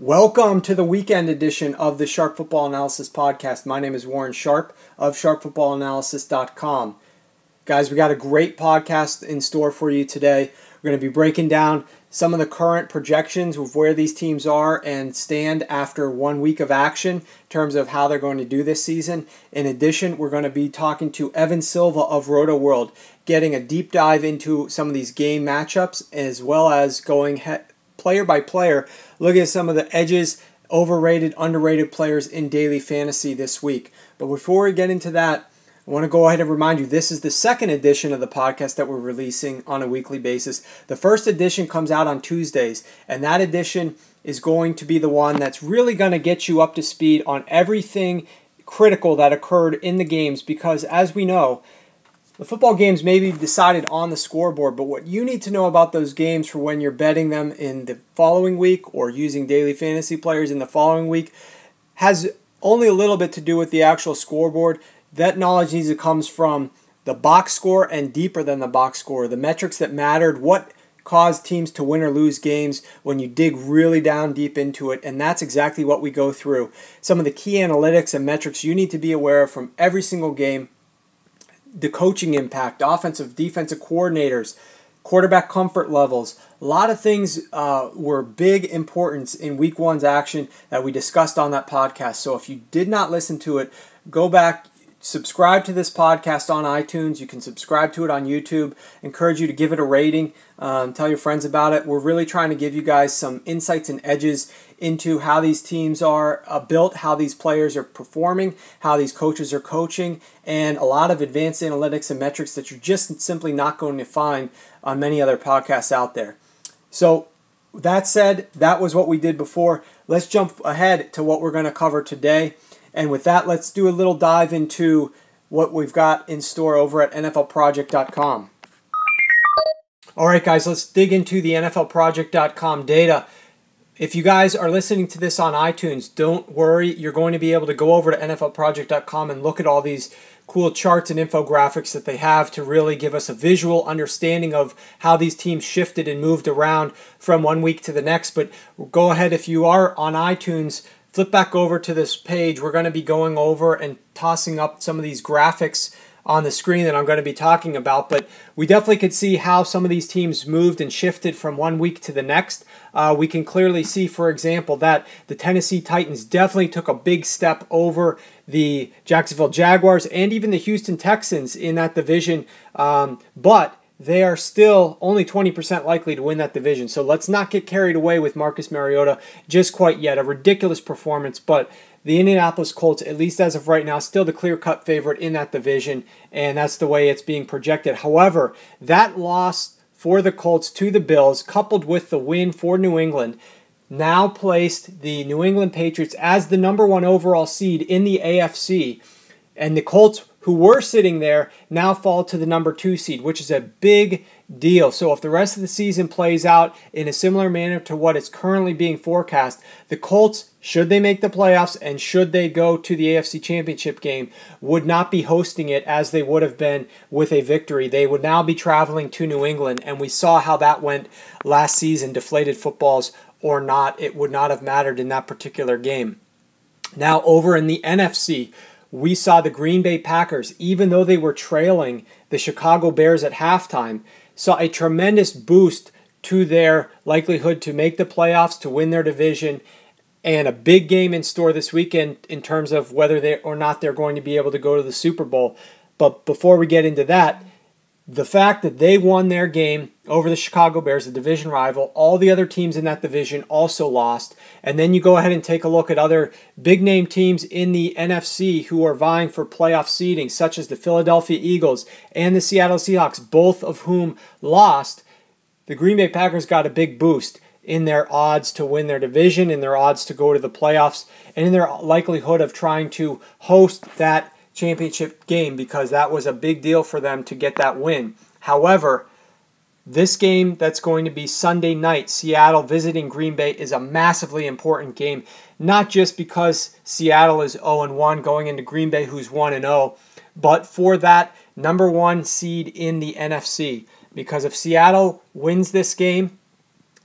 Welcome to the weekend edition of the Sharp Football Analysis Podcast. My name is Warren Sharp of sharpfootballanalysis.com. Guys, we got a great podcast in store for you today. We're going to be breaking down some of the current projections of where these teams are and stand after 1 week of action in terms of how they're going to do this season. In addition, we're going to be talking to Evan Silva of Rotoworld, getting a deep dive into some of these game matchups, as well as going player by player, looking at some of the edges, overrated, underrated players in daily fantasy this week. But before we get into that, I want to go ahead and remind you, this is the second edition of the podcast that we're releasing on a weekly basis. The first edition comes out on Tuesdays, and that edition is going to be the one that's really going to get you up to speed on everything critical that occurred in the games, because as we know, the football games may be decided on the scoreboard, but what you need to know about those games for when you're betting them in the following week or using daily fantasy players in the following week has only a little bit to do with the actual scoreboard. That knowledge needs to come from the box score and deeper than the box score, the metrics that mattered, what caused teams to win or lose games when you dig really down deep into it, and that's exactly what we go through. Some of the key analytics and metrics you need to be aware of from every single game. The coaching impact, offensive, defensive coordinators, quarterback comfort levels. A lot of things were big importance in week one's action that we discussed on that podcast. So if you did not listen to it, go back, subscribe to this podcast on iTunes. You can subscribe to it on YouTube. Encourage you to give it a rating. Tell your friends about it. We're really trying to give you guys some insights and edges into how these teams are built, how these players are performing, how these coaches are coaching, and a lot of advanced analytics and metrics that you're just simply not going to find on many other podcasts out there. So that said, that was what we did before. Let's jump ahead to what we're going to cover today. And with that, let's do a little dive into what we've got in store over at NFLproject.com. All right, guys, let's dig into the NFLproject.com data. If you guys are listening to this on iTunes, don't worry. You're going to be able to go over to NFLproject.com and look at all these cool charts and infographics that they have to really give us a visual understanding of how these teams shifted and moved around from 1 week to the next. But go ahead, if you are on iTunes, flip back over to this page. We're going to be going over and tossing up some of these graphics on the screen that I'm going to be talking about, but we definitely could see how some of these teams moved and shifted from 1 week to the next. We can clearly see, for example, that the Tennessee Titans definitely took a big step over the Jacksonville Jaguars and even the Houston Texans in that division, but they are still only 20% likely to win that division. So let's not get carried away with Marcus Mariota just quite yet. A ridiculous performance, but the Indianapolis Colts, at least as of right now, still the clear-cut favorite in that division, and that's the way it's being projected. However, that loss for the Colts to the Bills, coupled with the win for New England, now placed the New England Patriots as the number one overall seed in the AFC, and the Colts, who were sitting there, now fall to the number 2 seed, which is a big deal. So if the rest of the season plays out in a similar manner to what is currently being forecast, the Colts, should they make the playoffs and should they go to the AFC Championship game, would not be hosting it as they would have been with a victory. They would now be traveling to New England, and we saw how that went last season, deflated footballs or not. It would not have mattered in that particular game. Now over in the NFC, we saw the Green Bay Packers, even though they were trailing the Chicago Bears at halftime, saw a tremendous boost to their likelihood to make the playoffs, to win their division, and a big game in store this weekend in terms of whether they or not they're going to be able to go to the Super Bowl. But before we get into that, the fact that they won their game over the Chicago Bears, the division rival, all the other teams in that division also lost. And then you go ahead and take a look at other big-name teams in the NFC who are vying for playoff seeding, such as the Philadelphia Eagles and the Seattle Seahawks, both of whom lost. the Green Bay Packers got a big boost in their odds to win their division, in their odds to go to the playoffs, and in their likelihood of trying to host that championship game, because that was a big deal for them to get that win. However, this game that's going to be Sunday night, Seattle visiting Green Bay, is a massively important game, not just because Seattle is 0-1 going into Green Bay, who's 1-0, but for that number 1 seed in the NFC. Because if Seattle wins this game,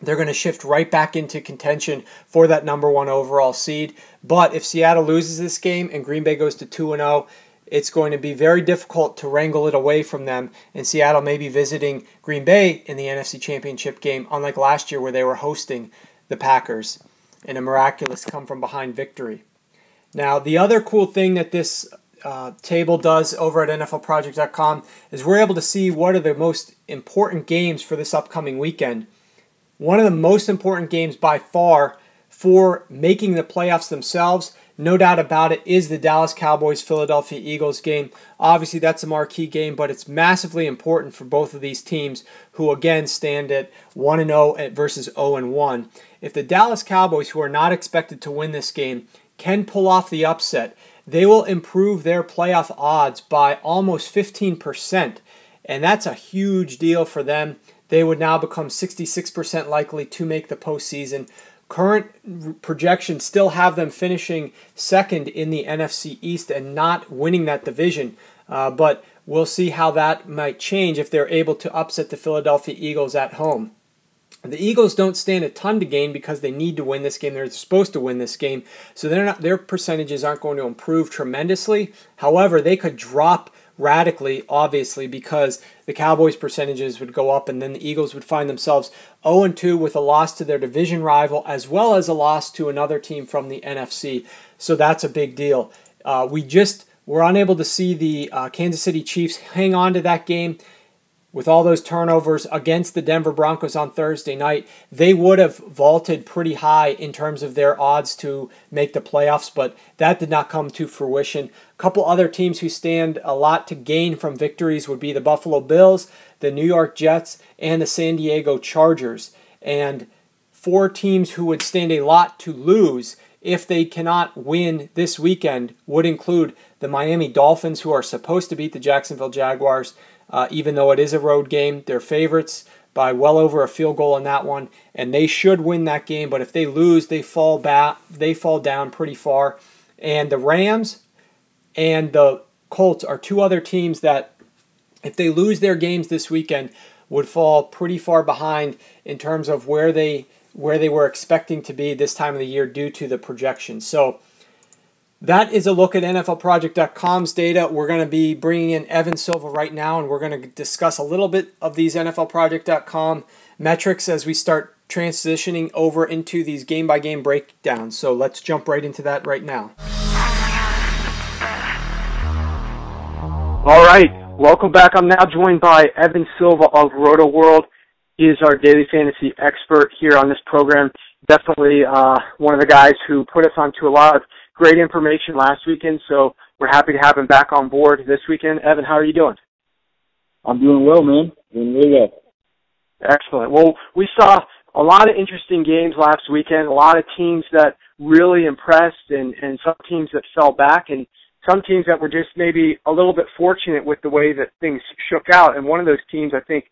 they're going to shift right back into contention for that number 1 overall seed. But if Seattle loses this game and Green Bay goes to 2-0, it's going to be very difficult to wrangle it away from them. And Seattle may be visiting Green Bay in the NFC Championship game, unlike last year where they were hosting the Packers in a miraculous come-from-behind victory. Now, the other cool thing that this table does over at NFLproject.com is we're able to see what are the most important games for this upcoming weekend. One of the most important games by far for making the playoffs themselves, no doubt about it, is the Dallas Cowboys-Philadelphia Eagles game. Obviously, that's a marquee game, but it's massively important for both of these teams who, again, stand at 1-0 versus 0-1. If the Dallas Cowboys, who are not expected to win this game, can pull off the upset, they will improve their playoff odds by almost 15%, and that's a huge deal for them. They would now become 66% likely to make the postseason. Current projections still have them finishing second in the NFC East and not winning that division, but we'll see how that might change if they're able to upset the Philadelphia Eagles at home. The Eagles don't stand a ton to gain because they need to win this game. They're supposed to win this game, so their percentages aren't going to improve tremendously. However, they could drop radically, obviously, because the Cowboys' percentages would go up, and then the Eagles would find themselves 0-2 with a loss to their division rival, as well as a loss to another team from the NFC. So that's a big deal. We were unable to see the Kansas City Chiefs hang on to that game. With all those turnovers against the Denver Broncos on Thursday night, they would have vaulted pretty high in terms of their odds to make the playoffs, but that did not come to fruition. A couple other teams who stand a lot to gain from victories would be the Buffalo Bills, the New York Jets, and the San Diego Chargers. And 4 teams who would stand a lot to lose if they cannot win this weekend would include the Miami Dolphins, who are supposed to beat the Jacksonville Jaguars. Even though it is a road game, they're favorites by well over a field goal in that one, and they should win that game. But if they lose, they fall down pretty far. And the Rams and the Colts are 2 other teams that, if they lose their games this weekend, would fall pretty far behind in terms of where they were expecting to be this time of the year due to the projections. So that is a look at NFLproject.com's data. We're going to be bringing in Evan Silva right now, and we're going to discuss a little bit of these NFLproject.com metrics as we start transitioning over into these game-by-game breakdowns. So let's jump right into that right now. All right, welcome back. I'm now joined by Evan Silva of Rotoworld. He is our daily fantasy expert here on this program. Definitely one of the guys who put us onto a lot of great information last weekend, so we're happy to have him back on board this weekend. Evan, how are you doing? I'm doing well, man. Doing really well. Excellent. Well, we saw a lot of interesting games last weekend, a lot of teams that really impressed and some teams that fell back, and some teams that were just maybe a little bit fortunate with the way that things shook out. And one of those teams, I think,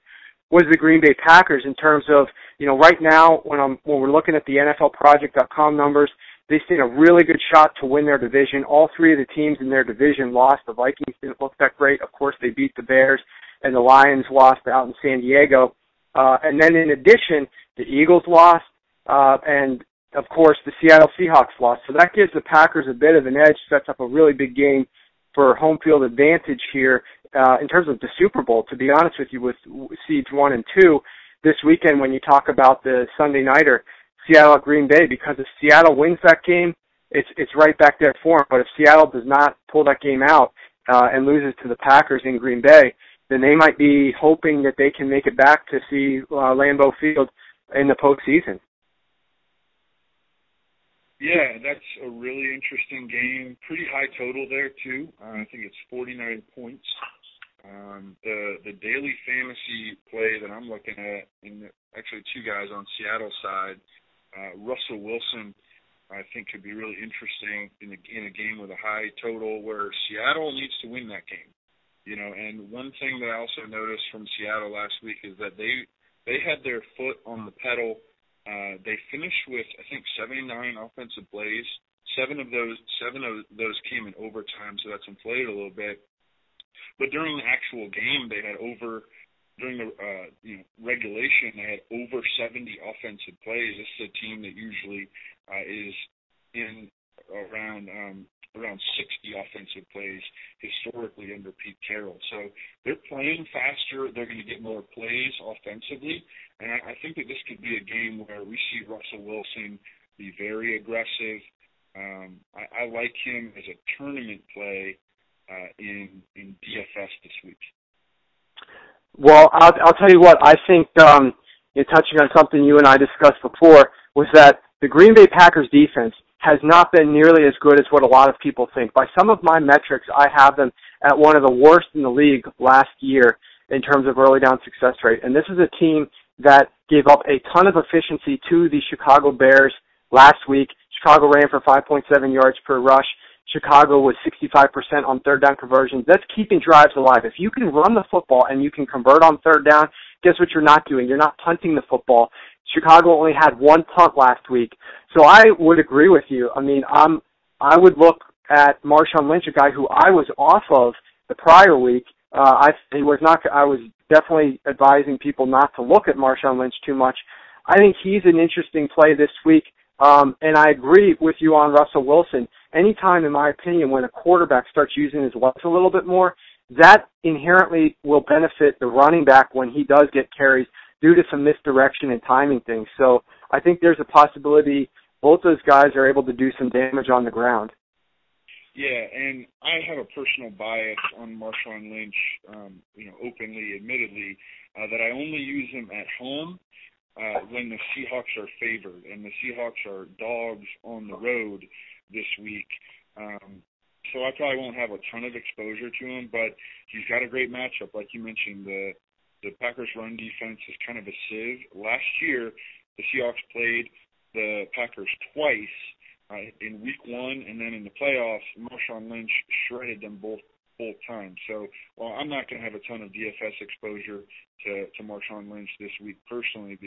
was the Green Bay Packers in terms of, right now when we're looking at the NFLproject.com numbers, they stand a really good shot to win their division. All 3 of the teams in their division lost. The Vikings didn't look that great. Of course, they beat the Bears, and the Lions lost out in San Diego. And then in addition, the Eagles lost, and, of course, the Seattle Seahawks lost. So that gives the Packers a bit of an edge, sets up a really big game for home field advantage here in terms of the Super Bowl, to be honest with you, with seeds 1 and 2 this weekend when you talk about the Sunday nighter, Seattle at Green Bay, because if Seattle wins that game, it's right back there for them. But if Seattle does not pull that game out and loses to the Packers in Green Bay, then they might be hoping that they can make it back to see Lambeau Field in the postseason. Yeah, that's a really interesting game. Pretty high total there, too. I think it's 49 points. The daily fantasy play that I'm looking at, and actually two guys on Seattle side, Russell Wilson, I think could be really interesting in a game with a high total where Seattle needs to win that game. And one thing that I also noticed from Seattle last week is that they had their foot on the pedal. They finished with, I think, 79 offensive plays. Seven of those came in overtime, so that's inflated a little bit. But during the actual game, they had during the regulation, they had over 70 offensive plays. This is a team that usually is in around 60 offensive plays historically under Pete Carroll. So they're playing faster. They're going to get more plays offensively. And I think that this could be a game where we see Russell Wilson be very aggressive. I like him as a tournament play in DFS this week. Well, I'll tell you what, I think, touching on something you and I discussed before, was that the Green Bay Packers defense has not been nearly as good as what a lot of people think. By some of my metrics, I have them at one of the worst in the league last year in terms of early down success rate. And this is a team that gave up a ton of efficiency to the Chicago Bears last week. Chicago ran for 5.7 yards per rush. Chicago was 65% on third down conversions. That's keeping drives alive. If you can run the football and you can convert on third down, guess what you're not doing? You're not punting the football. Chicago only had one punt last week. So I would agree with you. I mean, I would look at Marshawn Lynch, a guy who I was off of the prior week. I was definitely advising people not to look at Marshawn Lynch too much. I think he's an interesting play this week. And I agree with you on Russell Wilson. Anytime, in my opinion, when a quarterback starts using his legs a little bit more, that inherently will benefit the running back when he does get carries due to some misdirection and timing things. So I think there's a possibility both those guys are able to do some damage on the ground. Yeah, and I have a personal bias on Marshawn Lynch, openly, admittedly, that I only use him at home when the Seahawks are favored, and the Seahawks are dogs on the road this week. So I probably won't have a ton of exposure to him, but he's got a great matchup. Like you mentioned, the Packers' run defense is kind of a sieve. Last year, the Seahawks played the Packers twice in Week 1, and then in the playoffs, Marshawn Lynch shredded them both times. So while I'm not going to have a ton of DFS exposure to Marshawn Lynch this week personally,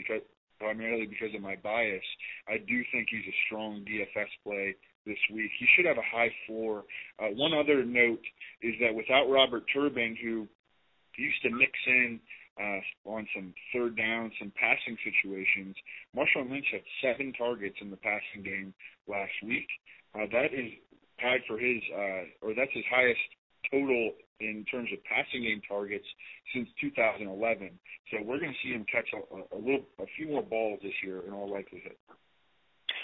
primarily because of my bias, I do think he's a strong DFS play this week. He should have a high floor. One other note is that without Robert Turbin, who used to mix in on some third down, some passing situations, Marshawn Lynch had 7 targets in the passing game last week. That is tied for that's his highest total in terms of passing game targets since 2011. So we're going to see him catch a few more balls this year in all likelihood.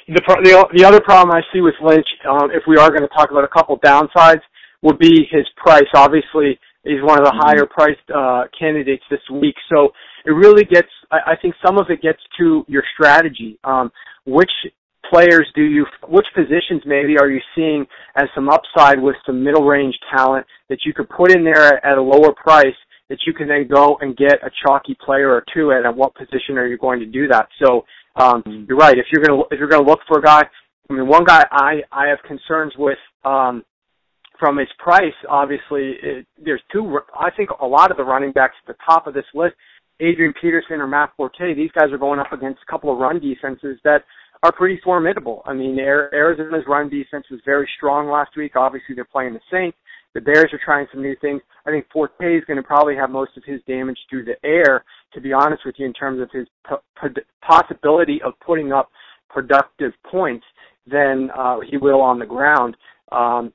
The other problem I see with Lynch, if we are going to talk about a couple downsides, would be his price. Obviously, he's one of the higher priced candidates this week. So it really gets, I think some of it gets to your strategy. Which positions maybe are you seeing as some upside with some middle range talent that you could put in there at a lower price that you can then go and get a chalky player or two at what position are you going to do that? So you're right. If you're going to look for a guy, I mean, one guy I have concerns with from his price, obviously, there's two. I think a lot of the running backs at the top of this list, Adrian Peterson or Matt Forte, these guys are going up against a couple of run defenses that are pretty formidable. I mean, Arizona's run defense was very strong last week. Obviously, they're playing the Saints. The Bears are trying some new things. I think Forte is going to probably have most of his damage through the air, to be honest with you, in terms of his possibility of putting up productive points than he will on the ground.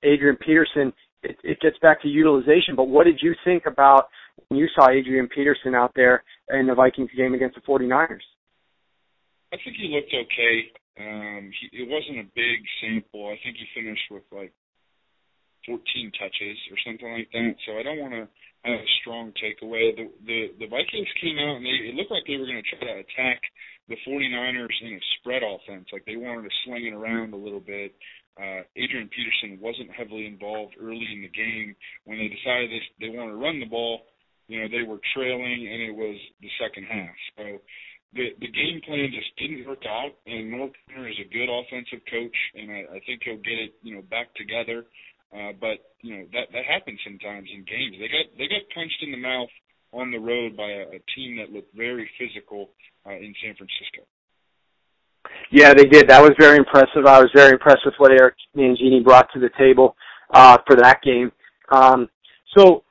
Adrian Peterson, it gets back to utilization, but what did you think about when you saw Adrian Peterson out there in the Vikings game against the 49ers? I think he looked okay. It wasn't a big sample. I think he finished with 14 touches or something like that. So I don't want to have a strong takeaway. The Vikings came out and it looked like they were going to try to attack the 49ers in a spread offense. Like they wanted to sling it around a little bit. Adrian Peterson wasn't heavily involved early in the game. When they decided they wanted to run the ball, they were trailing, and it was the second half. So the game plan just didn't work out, and North Turner is a good offensive coach, and I think he'll get it, back together. But that happens sometimes in games. They got punched in the mouth on the road by a team that looked very physical in San Francisco. Yeah, they did. That was very impressive. I was very impressed with what Eric Mangini brought to the table for that game. So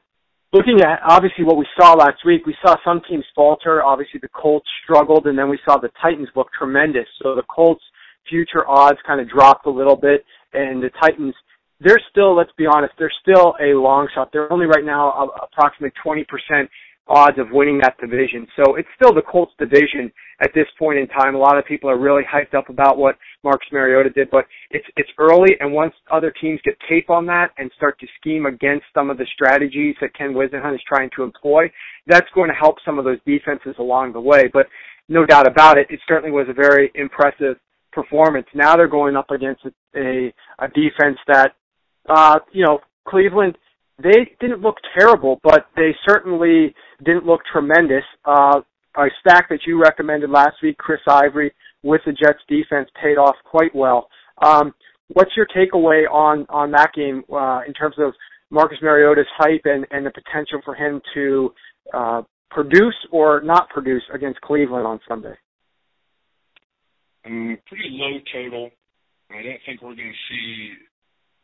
looking at, obviously, what we saw last week, we saw some teams falter. Obviously, the Colts struggled, and then we saw the Titans look tremendous. So the Colts' future odds kind of dropped a little bit, and the Titans, they're still, let's be honest, they're still a long shot. They're only right now approximately 20% odds of winning that division. So it's still the Colts division at this point in time. A lot of people are really hyped up about what Marcus Mariota did, but it's early, and once other teams get tape on that and start to scheme against some of the strategies that Ken Wisenhunt is trying to employ, that's going to help some of those defenses along the way. But no doubt about it, it certainly was a very impressive performance. Now they're going up against a defense that, Cleveland, they didn't look terrible, but they certainly didn't look tremendous. A stack that you recommended last week, Chris Ivory, with the Jets defense paid off quite well. What's your takeaway on that game in terms of Marcus Mariota's hype and the potential for him to produce or not produce against Cleveland on Sunday? Pretty low total. I don't think we're going to see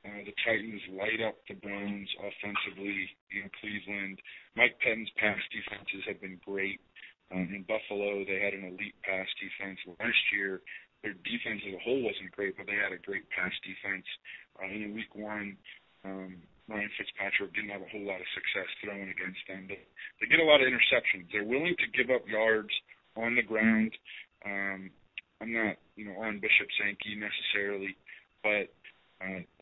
the Titans light up the Browns offensively in Cleveland. Mike Pettine's pass defenses have been great. In Buffalo, they had an elite pass defense. Last year, their defense as a whole wasn't great, but they had a great pass defense. In week one, Ryan Fitzpatrick didn't have a whole lot of success throwing against them. They get a lot of interceptions. They're willing to give up yards on the ground. I'm not, on Bishop Sankey necessarily, but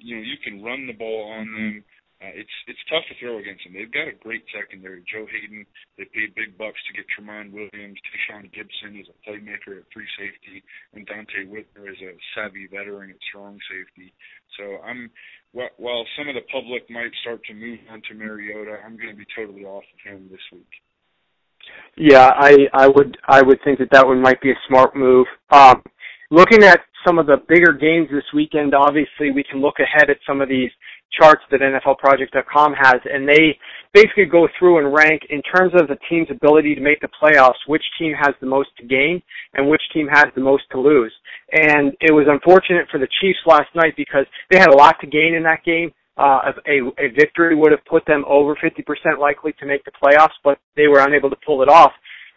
you can run the ball on them. It's tough to throw against them. They've got a great secondary. Joe Hayden, they paid big bucks to get Tremont Williams. Tayshaun Gibson is a playmaker at free safety, and Dante Whitner is a savvy veteran at strong safety. So while some of the public might start to move on to Mariota, I'm going to be totally off of him this week. Yeah, I would think that one might be a smart move. Looking at some of the bigger games this weekend, obviously we can look ahead at some of these charts that NFLproject.com has, and they basically go through and rank in terms of the team's ability to make the playoffs, which team has the most to gain and which team has the most to lose. And it was unfortunate for the Chiefs last night because they had a lot to gain in that game. A victory would have put them over 50% likely to make the playoffs, but they were unable to pull it off.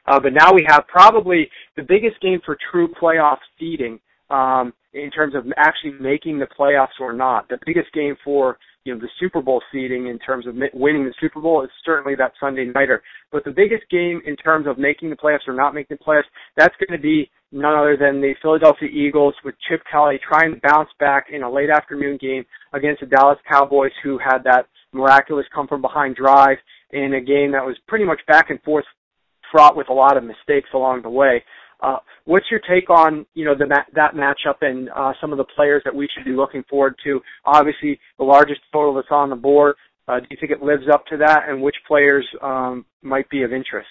But now we have probably the biggest game for true playoff seeding in terms of actually making the playoffs or not. The biggest game for the Super Bowl seeding in terms of winning the Super Bowl is certainly that Sunday nighter. But the biggest game in terms of making the playoffs or not making the playoffs, that's going to be none other than the Philadelphia Eagles with Chip Kelly trying to bounce back in a late afternoon game against the Dallas Cowboys, who had that miraculous come-from-behind drive in a game that was pretty much back and forth, fraught with a lot of mistakes along the way. What's your take on that matchup and some of the players that we should be looking forward to? Obviously, the largest total that's on the board. Do you think it lives up to that, and which players might be of interest?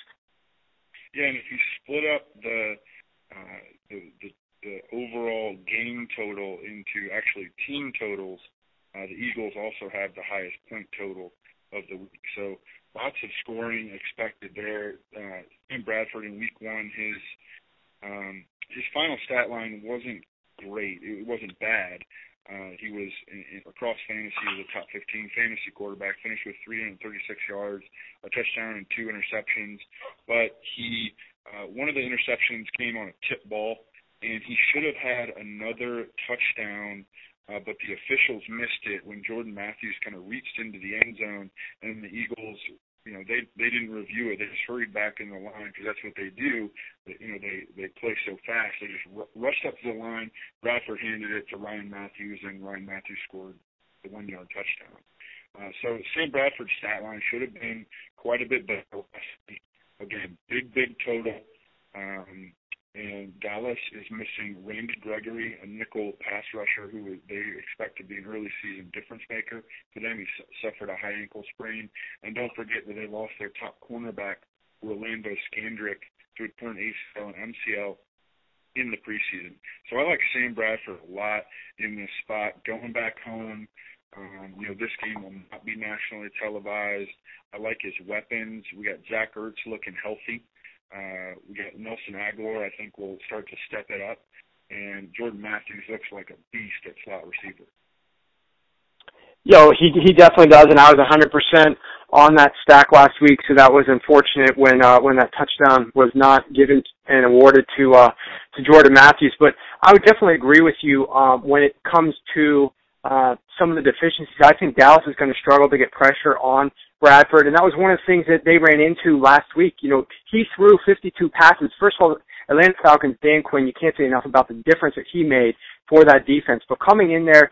Yeah, and if you split up the overall game total into actually team totals, the Eagles also have the highest point total of the week. So lots of scoring expected there. Tim Bradford in week one, his final stat line wasn't great. It wasn't bad. He was across fantasy, he was a top 15 fantasy quarterback, finished with 336 yards, a touchdown and 2 interceptions. But one of the interceptions came on a tip ball, and he should have had another touchdown, but the officials missed it when Jordan Matthews kind of reached into the end zone, and the Eagles, they didn't review it. They just hurried back in the line because that's what they do. They play so fast. They just rushed up to the line. Bradford handed it to Ryan Matthews, and Ryan Matthews scored the 1-yard touchdown. So Sam Bradford's stat line should have been quite a bit better. Again, big total. And Dallas is missing Randy Gregory, a nickel pass rusher who they expect to be an early season difference maker. For them, he suffered a high ankle sprain. And don't forget that they lost their top cornerback, Orlando Scandrick, to a torn ACL and MCL in the preseason. So I like Sam Bradford a lot in this spot. Going back home, this game will not be nationally televised. I like his weapons. We got Zach Ertz looking healthy. We got Nelson Aguilar, I think, will start to step it up. And Jordan Matthews looks like a beast at slot receiver. He definitely does, and I was 100% on that stack last week, so that was unfortunate when that touchdown was not given and awarded to Jordan Matthews. But I would definitely agree with you when it comes to some of the deficiencies. I think Dallas is going to struggle to get pressure on Bradford, and that was one of the things that they ran into last week. He threw 52 passes. First of all, Atlanta Falcons, Dan Quinn, you can't say enough about the difference that he made for that defense. But coming in there,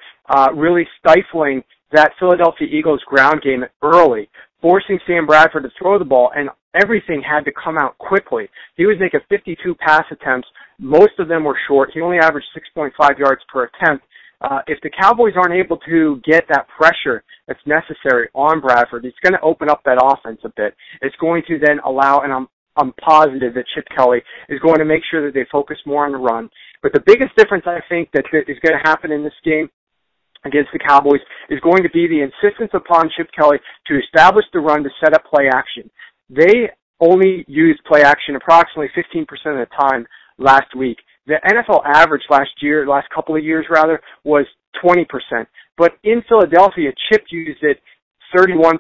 really stifling that Philadelphia Eagles ground game early, forcing Sam Bradford to throw the ball, and everything had to come out quickly. He was making 52 pass attempts. Most of them were short. He only averaged 6.5 yards per attempt. If the Cowboys aren't able to get that pressure that's necessary on Bradford, it's going to open up that offense a bit. It's going to then allow, and I'm positive that Chip Kelly is going to make sure that they focus more on the run. But the biggest difference I think that is going to happen in this game against the Cowboys is going to be the insistence upon Chip Kelly to establish the run to set up play action. They only used play action approximately 15% of the time last week. The NFL average last couple of years was 20%. But in Philadelphia, Chip used it 31%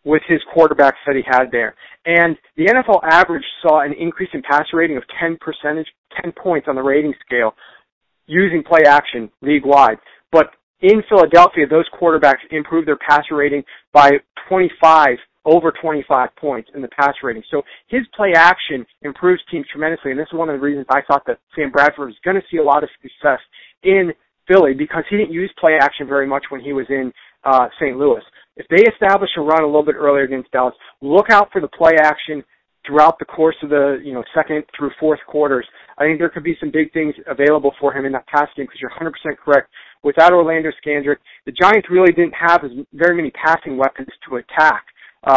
with his quarterbacks that he had there. And the NFL average saw an increase in passer rating of 10 points on the rating scale using play action league-wide. But in Philadelphia, those quarterbacks improved their passer rating by over 25 points in the passer rating. So his play action improves teams tremendously, and this is one of the reasons I thought that Sam Bradford was going to see a lot of success in Philly, because he didn't use play action very much when he was in St. Louis. If they establish a run a little bit earlier against Dallas, look out for the play action throughout the course of the second through fourth quarters. I think there could be some big things available for him in that pass game, because you're 100% correct. Without Orlando Scandrick, the Giants really didn't have very many passing weapons to attack.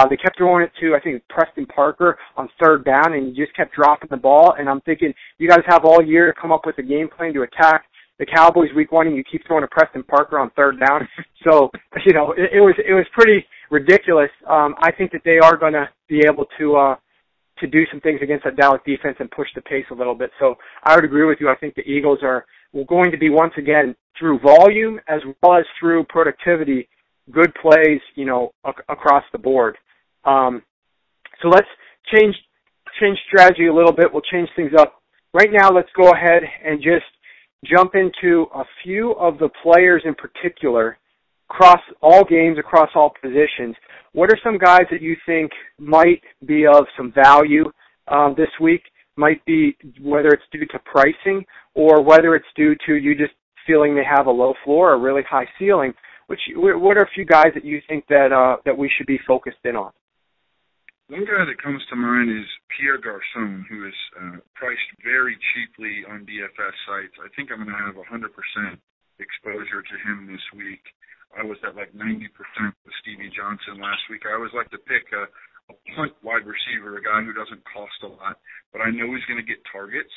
They kept throwing it to, I think, Preston Parker on third down, and he just kept dropping the ball. And I'm thinking, you guys have all year to come up with a game plan to attack the Cowboys week one, and you keep throwing to Preston Parker on third down. So, it was pretty ridiculous. I think that they are going to be able to do some things against that Dallas defense and push the pace a little bit. So I would agree with you. I think the Eagles are going to be, once again, through volume as well as through productivity, good plays, across the board. So let's change strategy a little bit. We'll change things up. Right now, let's go ahead and just jump into a few of the players in particular across all games, across all positions. What are some guys that you think might be of some value this week? Might be whether it's due to pricing or whether it's due to you just feeling they have a low floor or a really high ceiling. What are a few guys that you think that we should be focused in on? One guy that comes to mind is Pierre Garçon, who is priced very cheaply on DFS sites. I think I'm going to have 100% exposure to him this week. I was at like 90% with Stevie Johnson last week. I always like to pick a punt wide receiver, a guy who doesn't cost a lot, but I know he's going to get targets.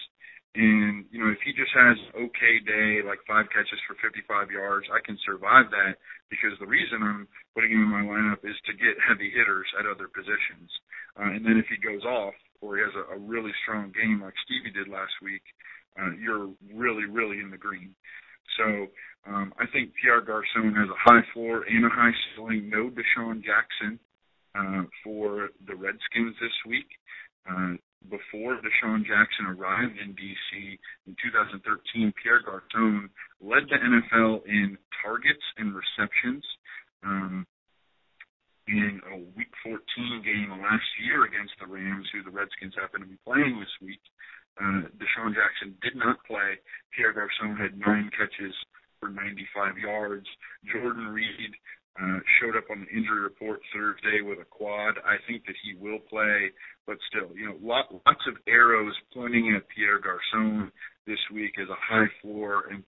And, if he just has an okay day, like 5 catches for 55 yards, I can survive that, because the reason I'm putting him in my lineup is to get heavy hitters at other positions. And then if he goes off or he has a really strong game like Stevie did last week, you're really, really in the green. So I think Pierre Garçon has a high floor and a high ceiling. No Deshaun Jackson for the Redskins this week. Before Deshaun Jackson arrived in D.C. in 2013, Pierre Garçon led the NFL in targets and receptions. In a Week 14 game last year against the Rams, who the Redskins happen to be playing this week, Deshaun Jackson did not play. Pierre Garçon had 9 catches for 95 yards. Jordan Reed showed up on the injury report Thursday with a quad. I think that he will play, but still, lots of arrows pointing at Pierre Garçon this week as a high floor and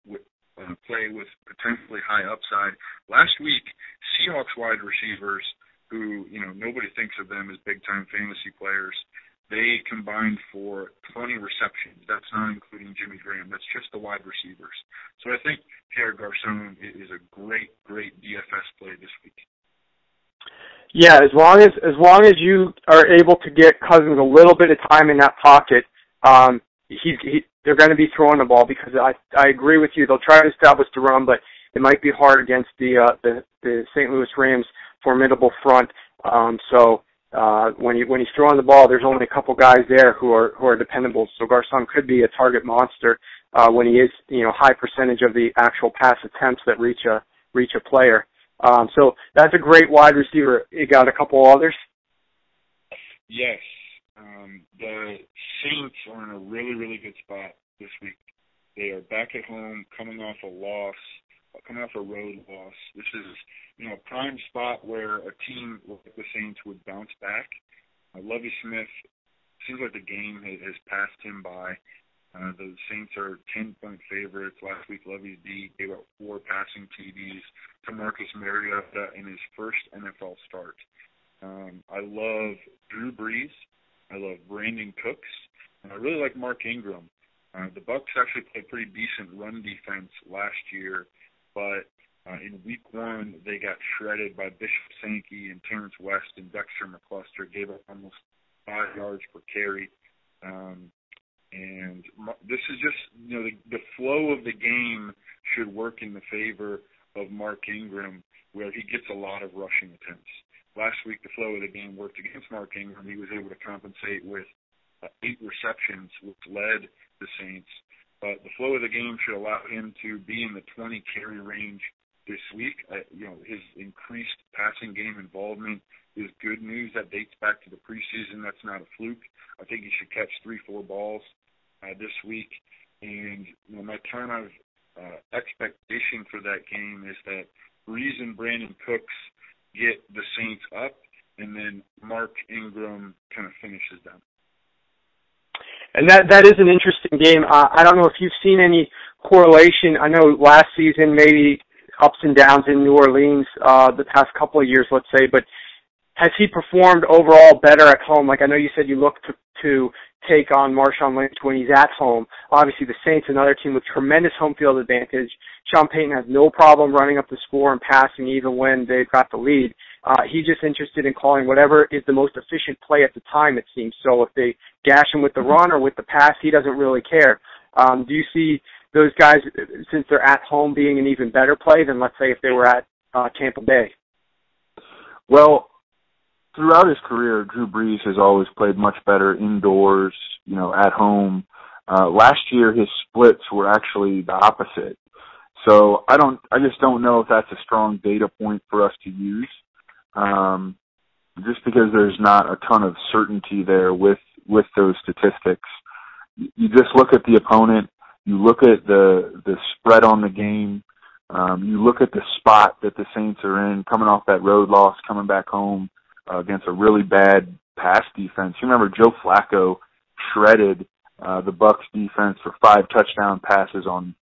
play with potentially high upside. Last week, Seahawks wide receivers, who nobody thinks of them as big-time fantasy players, they combined for 20 receptions. That's not including Jimmy Graham. That's just the wide receivers. So I think Pierre Garçon is a great DFS play this week. Yeah, as long as you are able to get Cousins a little bit of time in that pocket, they're going to be throwing the ball, because I agree with you. They'll try to establish the run, but it might be hard against the St. Louis Rams' formidable front. When he's throwing the ball, there's only a couple guys there who are dependable. So Garçon could be a target monster when he is high percentage of the actual pass attempts that reach a player. So that's a great wide receiver. You got a couple others? Yes. The Saints are in a really good spot this week. They are back at home, coming off a road loss. This is, a prime spot where a team like the Saints would bounce back. Lovie Smith, seems like the game has passed him by. The Saints are 10-point favorites. Last week, Lovie D gave up 4 passing TDs to Marcus Mariota in his first NFL start. I love Drew Brees. I love Brandon Cooks. And I really like Mark Ingram. The Bucs actually played pretty decent run defense last year, but in week 1, they got shredded by Bishop Sankey and Terrence West and Dexter McCluster, gave up almost 5 yards per carry. And this is just, the flow of the game should work in the favor of Mark Ingram, where he gets a lot of rushing attempts. Last week, the flow of the game worked against Mark Ingram. He was able to compensate with 8 receptions, which led the Saints. But the flow of the game should allow him to be in the 20 carry range this week. His increased passing game involvement is good news. That dates back to the preseason. That's not a fluke. I think he should catch 3-4 balls this week. And my kind of expectation for that game is that Brees and Brandon Cooks get the Saints up, and then Mark Ingram kind of finishes them. And that is an interesting game. I don't know if you've seen any correlation. I know last season maybe ups and downs in New Orleans the past couple of years, let's say, but has he performed overall better at home? Like I know you said you look to take on Marshawn Lynch when he's at home. Obviously the Saints, another team with tremendous home field advantage. Sean Payton has no problem running up the score and passing even when they've got the lead. He's just interested in calling whatever is the most efficient play at the time, it seems. So if they gash him with the run or with the pass, he doesn't really care. Do you see those guys, since they're at home, being an even better play than, let's say, if they were at Tampa Bay? Well, throughout his career, Drew Brees has always played much better indoors, at home. Last year, his splits were actually the opposite. So I just don't know if that's a strong data point for us to use. Just because there's not a ton of certainty there with those statistics. You just look at the opponent, you look at the spread on the game, you look at the spot that the Saints are in, coming off that road loss, coming back home against a really bad pass defense. You remember Joe Flacco shredded the Bucs defense for 5 touchdown passes on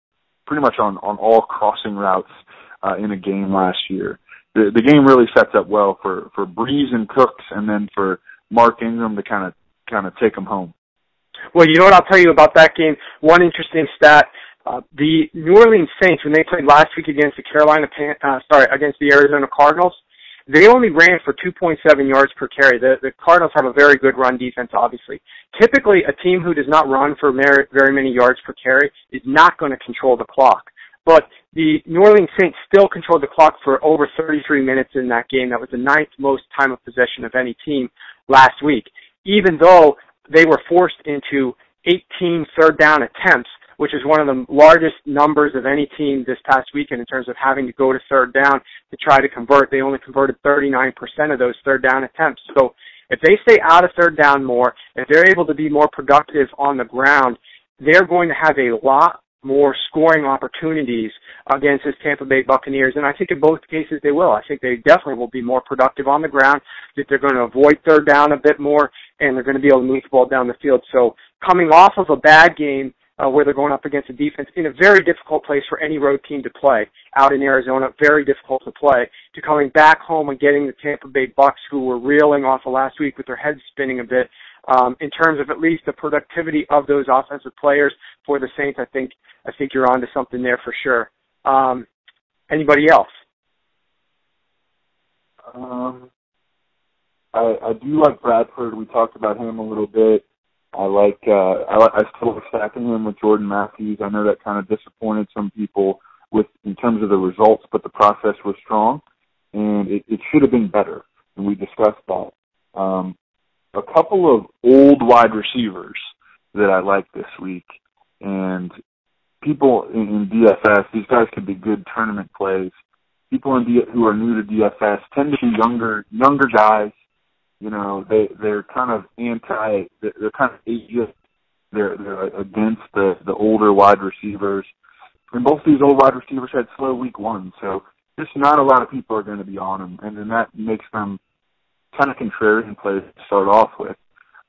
pretty much on all crossing routes in a game last year. The game really sets up well for Brees and Cooks, and then for Mark Ingram to kind of take them home. Well, you know what I'll tell you about that game? One interesting stat: the New Orleans Saints, when they played last week against against the Arizona Cardinals, they only ran for 2.7 yards per carry. The Cardinals have a very good run defense, obviously. Typically, a team who does not run for very many yards per carry is not going to control the clock. But the New Orleans Saints still controlled the clock for over 33 minutes in that game. That was the 9th most time of possession of any team last week, even though they were forced into 18 third down attempts, which is one of the largest numbers of any team this past weekend in terms of having to go to third down to try to convert. They only converted 39% of those third down attempts. So if they stay out of third down more, if they're able to be more productive on the ground, they're going to have a lot more scoring opportunities against this Tampa Bay Buccaneers. And I think in both cases they will. I think they definitely will be more productive on the ground, that they're going to avoid third down a bit more, and they're going to be able to move the ball down the field. So coming off of a bad game where they're going up against a defense in a very difficult place for any road team to play out in Arizona, very difficult to play, to coming back home and getting the Tampa Bay Bucs, who were reeling off of last week with their heads spinning a bit, in terms of at least the productivity of those offensive players for the Saints. I think you're onto something there for sure. Anybody else? I do like Bradford. We talked about him a little bit. I still like stacking him with Jordan Matthews. I know that kind of disappointed some people in terms of the results, but the process was strong, and it should have been better, and we discussed that. A couple of old wide receivers that I like this week, and people in DFS, these guys could be good tournament plays. People who are new to DFS tend to be younger guys. You know, they're kind of they're kind of ageist. They're against the older wide receivers. And both these old wide receivers had slow week one, so just not a lot of people are going to be on them, and then that makes them kind of contrarian plays to start off with.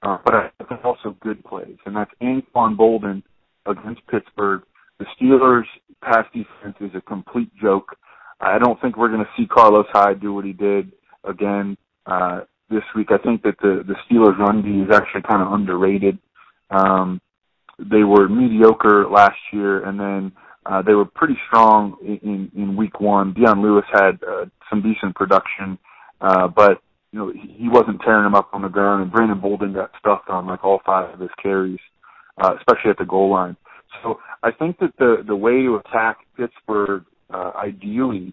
But I think also good plays, and that's Anquan Bolden against Pittsburgh. The Steelers' pass defense is a complete joke. I don't think we're going to see Carlos Hyde do what he did again this week. I think that the Steelers' run D is actually kind of underrated. They were mediocre last year, and then they were pretty strong in week one. Deion Lewis had some decent production, but you know, he wasn't tearing them up on the ground, and Brandon Bolden got stuffed on like all 5 of his carries, especially at the goal line. So I think that the way to attack Pittsburgh ideally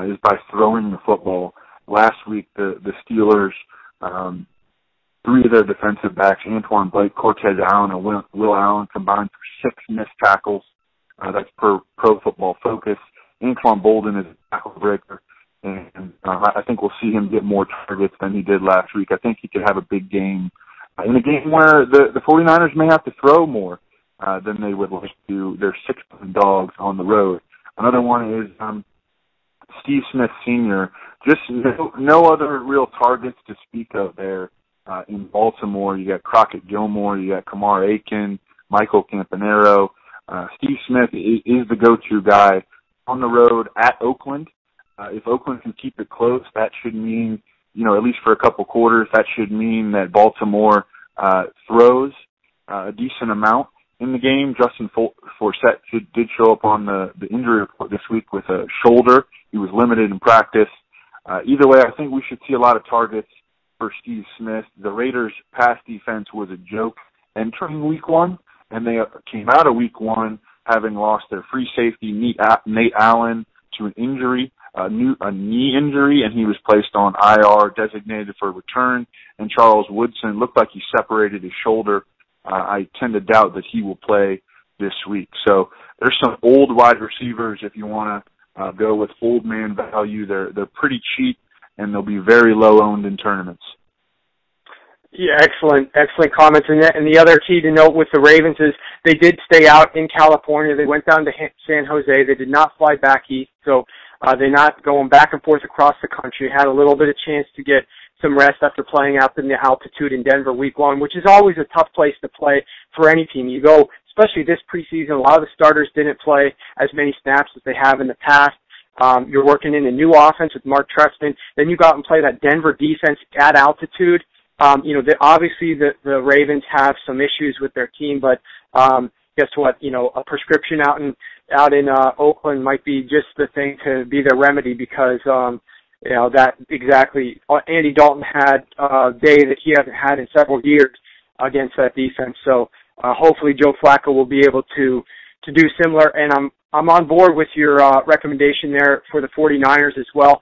is by throwing the football. Last week, the Steelers, 3 of their defensive backs, Antoine Blake, Cortez Allen, and Will Allen, combined for 6 missed tackles. That's per Pro Football Focus. Antoine Bolden is a tackle breaker, and I think we'll see him get more targets than he did last week. I think he could have a big game in a game where the 49ers may have to throw more than they would like to. They're 6 dogs on the road. Another one is Steve Smith Sr. Just no other real targets to speak of there in Baltimore. You got Crockett Gilmore, you got Kamar Aiken, Michael Campanaro. Steve Smith is the go-to guy on the road at Oakland. If Oakland can keep it close, that should mean, you know, at least for a couple quarters, that should mean that Baltimore throws a decent amount in the game. Justin Forsett did show up on the injury report this week with a shoulder. He was limited in practice. Either way, I think we should see a lot of targets for Steve Smith. The Raiders' pass defense was a joke entering week one, and they came out of week one having lost their free safety, Nate Allen, to an injury, a knee injury, and he was placed on IR, designated for return. And Charles Woodson looked like he separated his shoulder. I tend to doubt that he will play this week. So there's some old wide receivers if you want to go with old man value. They're pretty cheap, and they'll be very low owned in tournaments. Yeah, excellent comments. And the other key to note with the Ravens is they did stay out in California. They went down to San Jose. They did not fly back east, so they're not going back and forth across the country. Had a little bit of chance to get some rest after playing out in the altitude in Denver week one, which is always a tough place to play for any team. You go, especially this preseason, a lot of the starters didn't play as many snaps as they have in the past. You're working in a new offense with Mark Trestman. Then you go out and play that Denver defense at altitude. Obviously the Ravens have some issues with their team, but guess what? You know, a prescription out in Oakland might be just the thing to be their remedy, because that exactly Andy Dalton had a day that he hasn't had in several years against that defense. So hopefully Joe Flacco will be able to do similar. And I'm on board with your recommendation there for the 49ers as well.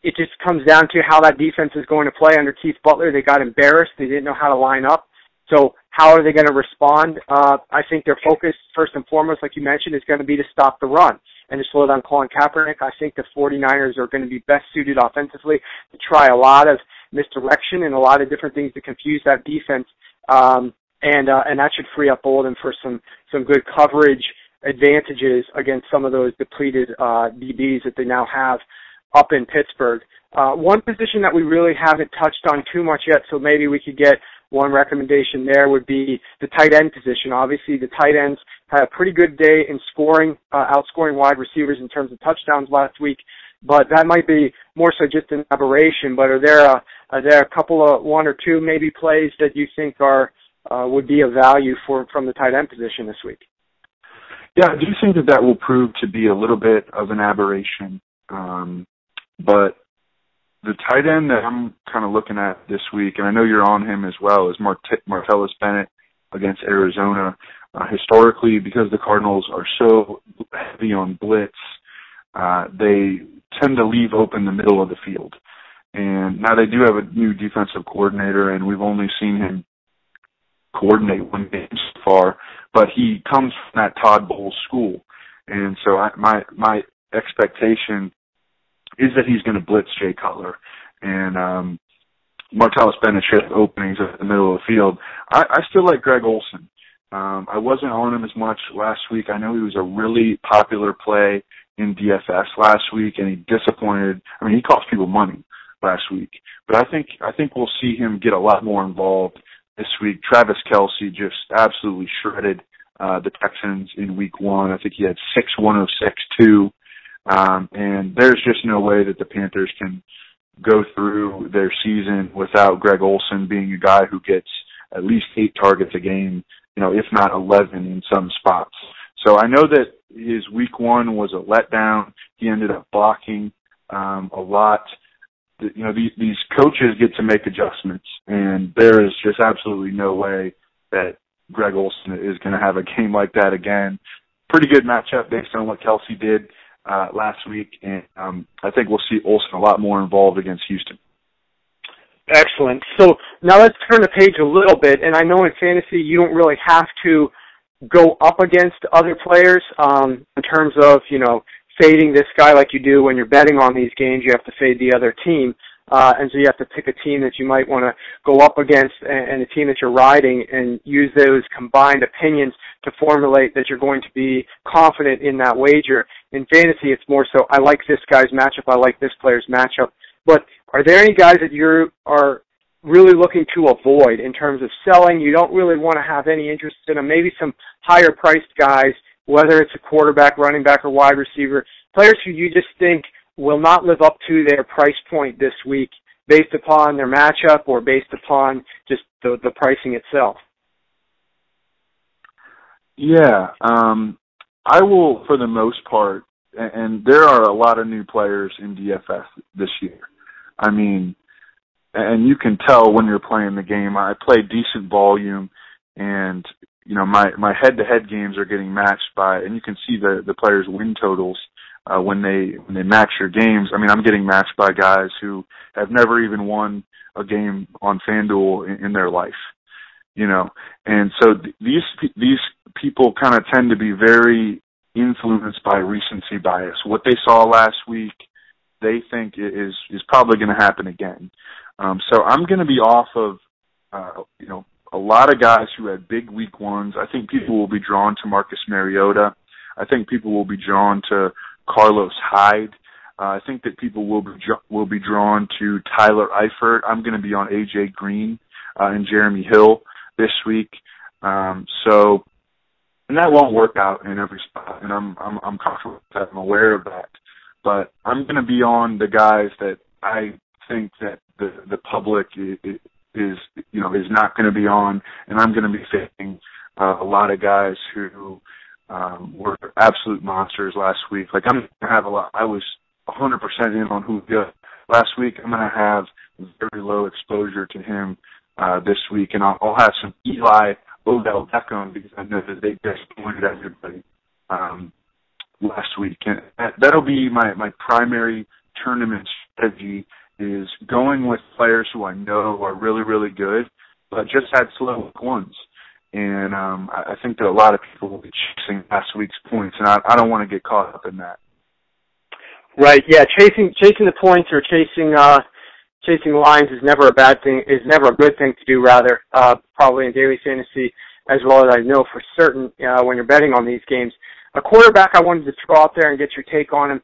It just comes down to how that defense is going to play under Keith Butler. They got embarrassed. They didn't know how to line up. So how are they going to respond? I think their focus, first and foremost, like you mentioned, is going to be to stop the run and to slow down Colin Kaepernick. I think the 49ers are going to be best suited offensively to try a lot of misdirection and a lot of different things to confuse that defense. and that should free up Bolden for some good coverage advantages against some of those depleted DBs that they now have up in Pittsburgh. One position that we really haven't touched on too much yet, so maybe we could get one recommendation there, would be the tight end position. Obviously, the tight ends had a pretty good day in scoring, outscoring wide receivers in terms of touchdowns last week, but that might be more so just an aberration. But are there a couple of one or two maybe plays that you think would be of value from the tight end position this week? Yeah, I do think that will prove to be a little bit of an aberration. But the tight end that I'm kind of looking at this week, and I know you're on him as well, is Martellus Bennett against Arizona. Historically, because the Cardinals are so heavy on blitz, they tend to leave open the middle of the field. And now they do have a new defensive coordinator, and we've only seen him coordinate one game so far, but he comes from that Todd Bowles school. And so my expectation is that he's going to blitz Jay Cutler. And Martellus Bennett should have openings at the middle of the field. I still like Greg Olsen. I wasn't on him as much last week. I know he was a really popular play in DFS last week, and he disappointed. I mean, he cost people money last week. But I think we'll see him get a lot more involved this week. Travis Kelce just absolutely shredded the Texans in week 1. I think he had 6-106-2. And there's just no way that the Panthers can go through their season without Greg Olsen being a guy who gets at least 8 targets a game, if not 11 in some spots. So I know that his week 1 was a letdown. He ended up blocking a lot. These coaches get to make adjustments, and there is just absolutely no way that Greg Olsen is going to have a game like that again. Pretty good matchup based on what Kelce did last week, and I think we'll see Olsen a lot more involved against Houston. Excellent. So now let's turn the page a little bit, and I know in fantasy you don't really have to go up against other players in terms of, fading this guy like you do when you're betting on these games. You have to fade the other team, and so you have to pick a team that you might want to go up against and a team that you're riding, and use those combined opinions to formulate that you're going to be confident in that wager. In fantasy, it's more so, I like this guy's matchup, I like this player's matchup. But are there any guys that you are really looking to avoid in terms of selling? You don't really want to have any interest in them. Maybe some higher-priced guys, whether it's a quarterback, running back, or wide receiver, players who you just think will not live up to their price point this week based upon their matchup or based upon just the pricing itself. Yeah, I will, for the most part, and there are a lot of new players in DFS this year. I mean, and you can tell when you're playing the game. I play decent volume, and my head-to-head games are getting matched by, and you can see the players' win totals when they match your games. I mean, I'm getting matched by guys who have never even won a game on FanDuel in their life, And so these people kind of tend to be very influenced by recency bias. What they saw last week, they think is probably going to happen again. So I'm going to be off of, a lot of guys who had big week 1s. I think people will be drawn to Marcus Mariota. I think people will be drawn to Carlos Hyde. I think that people will be drawn to Tyler Eifert. I'm going to be on A.J. Green and Jeremy Hill this week. And that won't work out in every spot, and I'm comfortable with that. I'm aware of that. But I'm going to be on the guys that I think that the public is not going to be on, and I'm going to be facing a lot of guys who were absolute monsters last week. Like, I'm going to have a lot. I was 100% in on Julio last week. I'm going to have very low exposure to him this week, and I'll have some Eli Odell Beckham because I know that they disappointed everybody last week. And that'll be my primary tournament strategy, is going with players who I know are really, really good, but just had slow week 1s. And I think that a lot of people will be chasing last week's points, and I don't want to get caught up in that. Right, yeah, chasing the points or chasing chasing the Lions is never a bad thing, is never a good thing to do, rather, probably in daily fantasy, as well as I know for certain when you're betting on these games. A quarterback I wanted to throw out there and get your take on him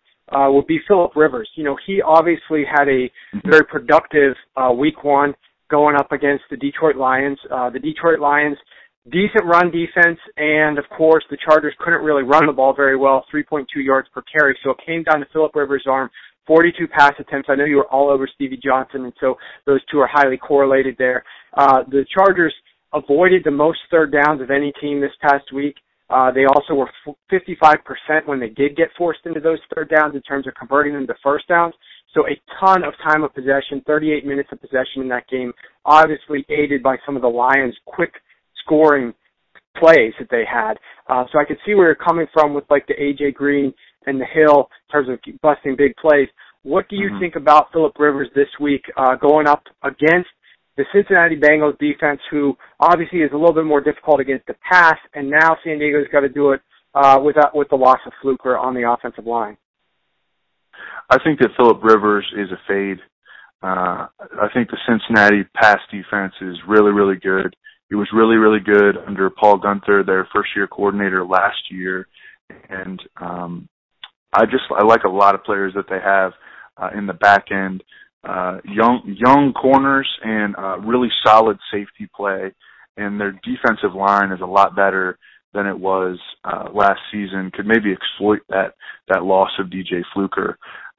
would be Phillip Rivers. You know, he obviously had a very productive week one going up against the Detroit Lions. The Detroit Lions, decent run defense, and, of course, the Chargers couldn't really run the ball very well, 3.2 yards per carry. So it came down to Phillip Rivers' arm, 42 pass attempts. I know you were all over Stevie Johnson, and so those two are highly correlated there. The Chargers avoided the most third downs of any team this past week. They also were 55% when they did get forced into those third downs in terms of converting them to first downs. So a ton of time of possession, 38 minutes of possession in that game, obviously aided by some of the Lions' quick scoring plays that they had. So I could see where you're coming from with like the A.J. Green and the Hill in terms of busting big plays. What do you think about Phillip Rivers this week going up against the Cincinnati Bengals defense, who obviously is a little bit more difficult against the pass, and now San Diego's got to do it with the loss of Fluker on the offensive line? I think that Phillip Rivers is a fade. I think the Cincinnati pass defense is really, really good. It was really, really good under Paul Guenther, their first-year coordinator last year. And I like a lot of players that they have in the back end. Young corners and really solid safety play, and their defensive line is a lot better than it was last season. Could maybe exploit that loss of DJ Fluker.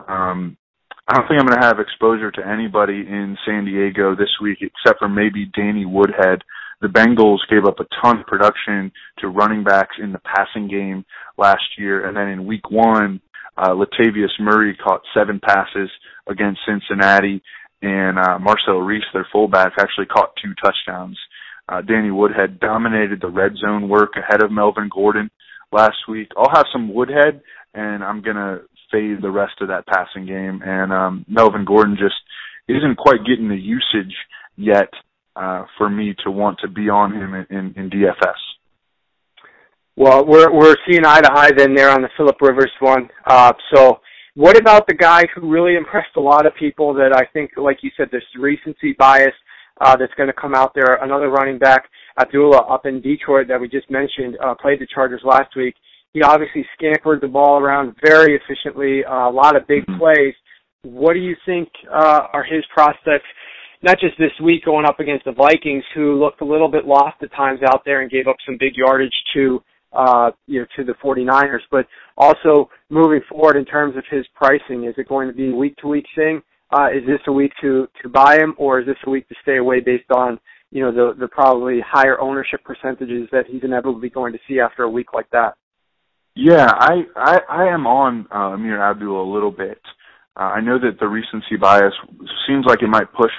I don't think I'm going to have exposure to anybody in San Diego this week except for maybe Danny Woodhead. The Bengals gave up a ton of production to running backs in the passing game last year, and then in week one, Latavius Murray caught 7 passes against Cincinnati, and Marcel Reese, their fullback, actually caught 2 touchdowns. Danny Woodhead dominated the red zone work ahead of Melvin Gordon last week. I'll have some Woodhead, and I'm going to fade the rest of that passing game. And Melvin Gordon just isn't quite getting the usage yet for me to want to be on him in DFS. Well, we're seeing eye to eye then there on the Phillip Rivers one. So what about the guy who really impressed a lot of people that I think, like you said, there's recency bias that's going to come out there? Another running back, Abdullah, up in Detroit that we just mentioned, played the Chargers last week. He obviously scampered the ball around very efficiently, a lot of big plays. What do you think are his prospects, not just this week going up against the Vikings, who looked a little bit lost at times out there and gave up some big yardage to the 49ers, but also moving forward in terms of his pricing? Is it going to be a week-to-week thing? Is this a week to buy him, or is this a week to stay away based on, the probably higher ownership percentages that he's inevitably going to see after a week like that? Yeah, I am on Amir Abdullah a little bit. I know that the recency bias seems like it might push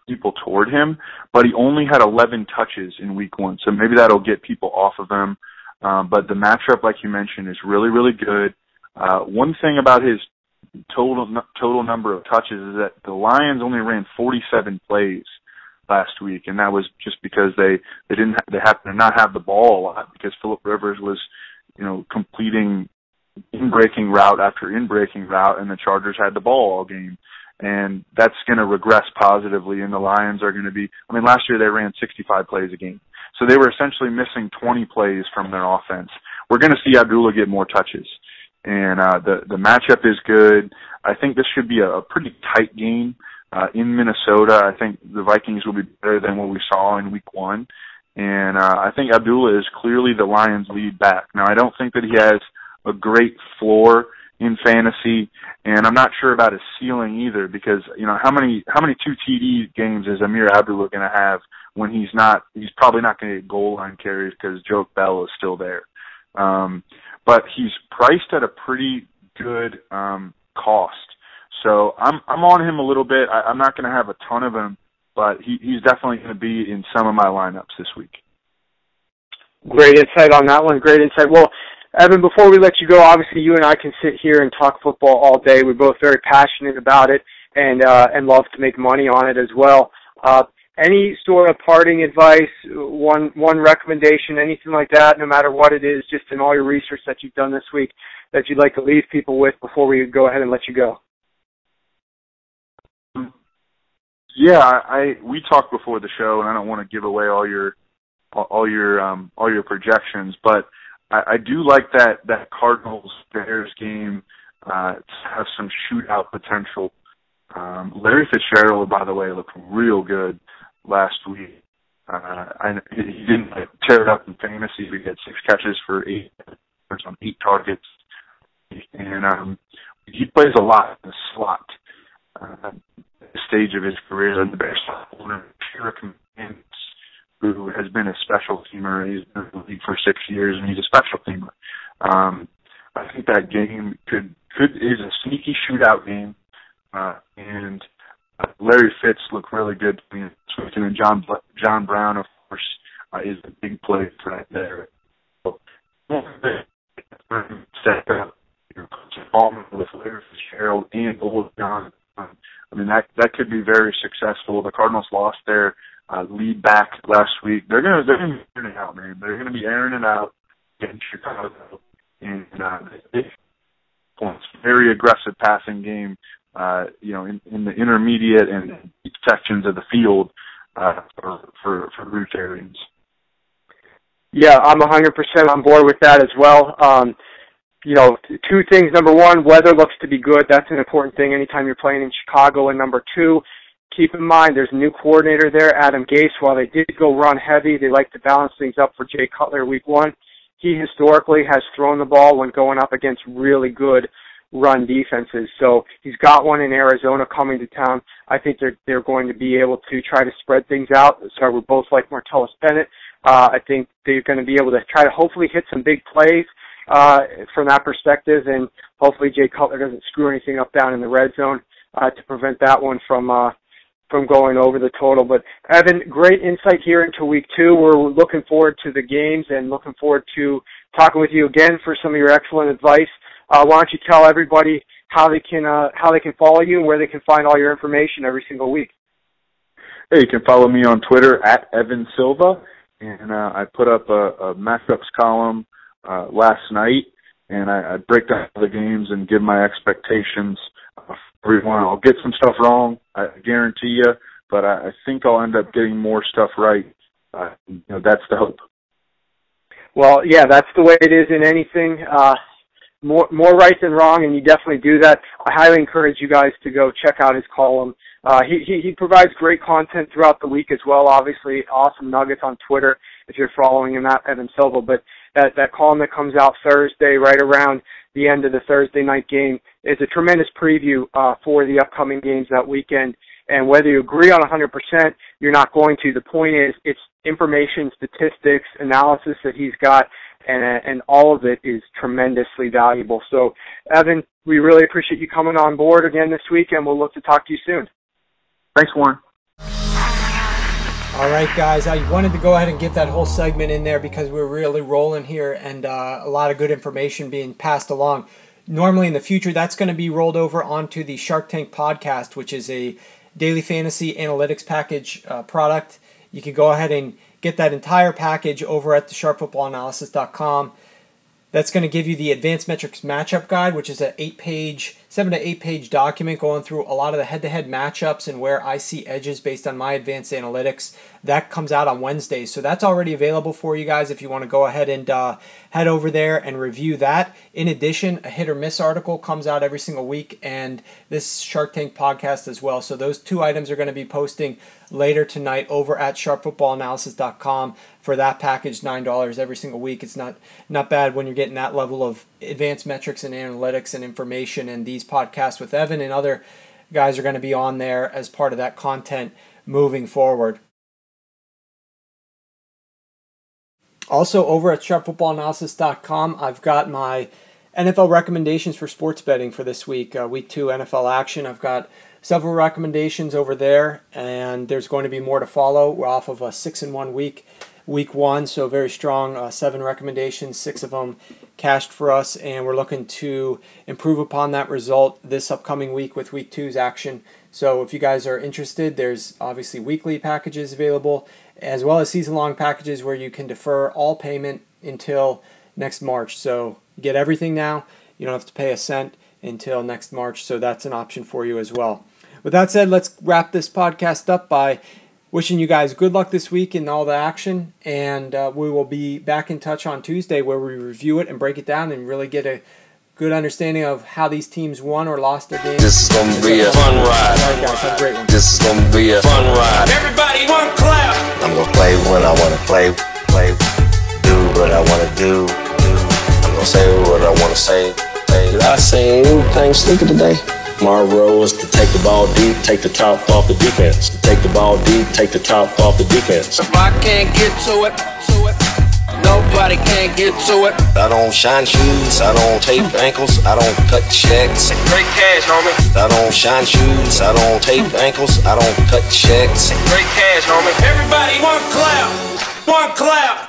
people toward him, but he only had 11 touches in week one, so maybe that'll get people off of him. But the matchup, like you mentioned, is really, really good. One thing about his total number of touches is that the Lions only ran 47 plays last week, and that was just because they happened to not have the ball a lot because Phillip Rivers was completing in-breaking route after in-breaking route, and the Chargers had the ball all game. And that's going to regress positively, and the Lions are going to be, last year they ran 65 plays a game. So they were essentially missing 20 plays from their offense. We're going to see Abdullah get more touches. And the matchup is good. I think this should be a pretty tight game in Minnesota. I think the Vikings will be better than what we saw in week one. And I think Abdullah is clearly the Lions' lead back. Now, I don't think that he has a great floor in fantasy, and I'm not sure about his ceiling either because, how many 2 TD games is Amir Abdullah going to have when he's probably not going to get goal line carries because Joe Bell is still there. But he's priced at a pretty good cost. So I'm on him a little bit. I'm not going to have a ton of him, but he's definitely going to be in some of my lineups this week. Great insight on that one. Great insight. Well, Evan, before we let you go, obviously you and I can sit here and talk football all day. We're both very passionate about it and love to make money on it as well. Any sort of parting advice, one recommendation, anything like that, no matter what it is, just in all your research that you've done this week, that you'd like to leave people with before we go ahead and let you go? Yeah, we talked before the show, and I don't want to give away all your projections, but I do like that Cardinals Bears game has some shootout potential. Larry Fitzgerald, by the way, looked real good last week. He didn't tear it up in fantasy. We had 6 catches for 8 on 8 targets, and he plays a lot in the slot. Stage of his career in the Bears owner, who has been a special teamer. He's been in the league for 6 years, and he's a special teamer. I think that game is a sneaky shootout game, and Larry Fitz looked really good to me. And John Brown, of course, is the big play for that there. So, set up with Larry Fitzgerald and Old John. I mean, that could be very successful. The Cardinals lost their lead back last week. They're gonna be airing it out, man. They're gonna be airing it out in Chicago, and very aggressive passing game. In the intermediate and deep sections of the field for Rotarians. Yeah, I'm 100% on board with that as well. 2 things. Number one, weather looks to be good. That's an important thing anytime you're playing in Chicago. And number 2, keep in mind there's a new coordinator there, Adam Gase. While they did go run heavy, they like to balance things up for Jay Cutler week 1. He historically has thrown the ball when going up against really good run defenses. So he's got one in Arizona coming to town. I think they're going to be able to try to spread things out. So we both like Martellus Bennett. I think they're going to be able to try to hopefully hit some big plays from that perspective, and hopefully Jay Cutler doesn't screw anything up down in the red zone to prevent that one from going over the total. But Evan, great insight here into week 2. We're looking forward to the games and looking forward to talking with you again for some of your excellent advice. Why don't you tell everybody how they can follow you and where they can find all your information every single week? Hey, you can follow me on Twitter at Evan Silva, and I put up a matchups column last night, and I break down the games and give my expectations for everyone. I'll get some stuff wrong, I guarantee you, but I think I'll end up getting more stuff right. That's the hope. Well, yeah, that's the way it is in anything. More right than wrong, and you definitely do that. I highly encourage you guys to go check out his column. He provides great content throughout the week as well. Obviously, awesome nuggets on Twitter if you're following him at Evan Silva. But that column that comes out Thursday, right around the end of the Thursday night game, is a tremendous preview for the upcoming games that weekend. And whether you agree on 100%, you're not going to. The point is, it's information, statistics, analysis that he's got, and all of it is tremendously valuable. So, Evan, we really appreciate you coming on board again this week, and we'll look to talk to you soon. Thanks, Warren. All right, guys, I wanted to go ahead and get that whole segment in there because we're really rolling here and a lot of good information being passed along. Normally in the future, that's going to be rolled over onto the Shark Tank podcast, which is a daily fantasy analytics package product. You can go ahead and get that entire package over at thesharpfootballanalysis.com. That's going to give you the Advanced Metrics Matchup Guide, which is a 7 to 8 page document going through a lot of the head-to-head matchups and where I see edges based on my advanced analytics. That comes out on Wednesdays, so that's already available for you guys if you want to go ahead and head over there and review that. In addition, a hit or miss article comes out every single week, and this Shark Tank podcast as well. So those 2 items are going to be posting later tonight over at sharpfootballanalysis.com for that package, $9 every single week. It's not bad when you're getting that level of advanced metrics and analytics and information, and these podcasts with Evan and other guys are going to be on there as part of that content moving forward. Also, over at sharpfootballanalysis.com, I've got my NFL recommendations for sports betting for this week, week 2 NFL action. I've got several recommendations over there, and there's going to be more to follow. We're off of a 6-1 week 1, so very strong. 7 recommendations, 6 of them cashed for us, and we're looking to improve upon that result this upcoming week with week 2's action. So if you guys are interested, there's obviously weekly packages available, as well as season-long packages where you can defer all payment until next March. So you get everything now. You don't have to pay a cent until next March, so that's an option for you as well. With that said, let's wrap this podcast up by wishing you guys good luck this week in all the action, and we will be back in touch on Tuesday where we review it and break it down and really get a good understanding of how these teams won or lost their games. This is going to be a fun ride. All right, guys, have a great one. This is going to be a fun ride. Everybody want to clap. I'm going to play when I want to play, do what I want to do. I'm going to say what I want to say. Did I say anything stupid today? My role is to take the ball deep, take the top off the defense. To take the ball deep, take the top off the defense. If I can't get to it, nobody can get to it. I don't shine shoes, I don't tape ankles, I don't cut checks. Great cash, homie. I don't shine shoes, I don't tape ankles, I don't cut checks. Great cash, homie. Everybody one clap, one clap.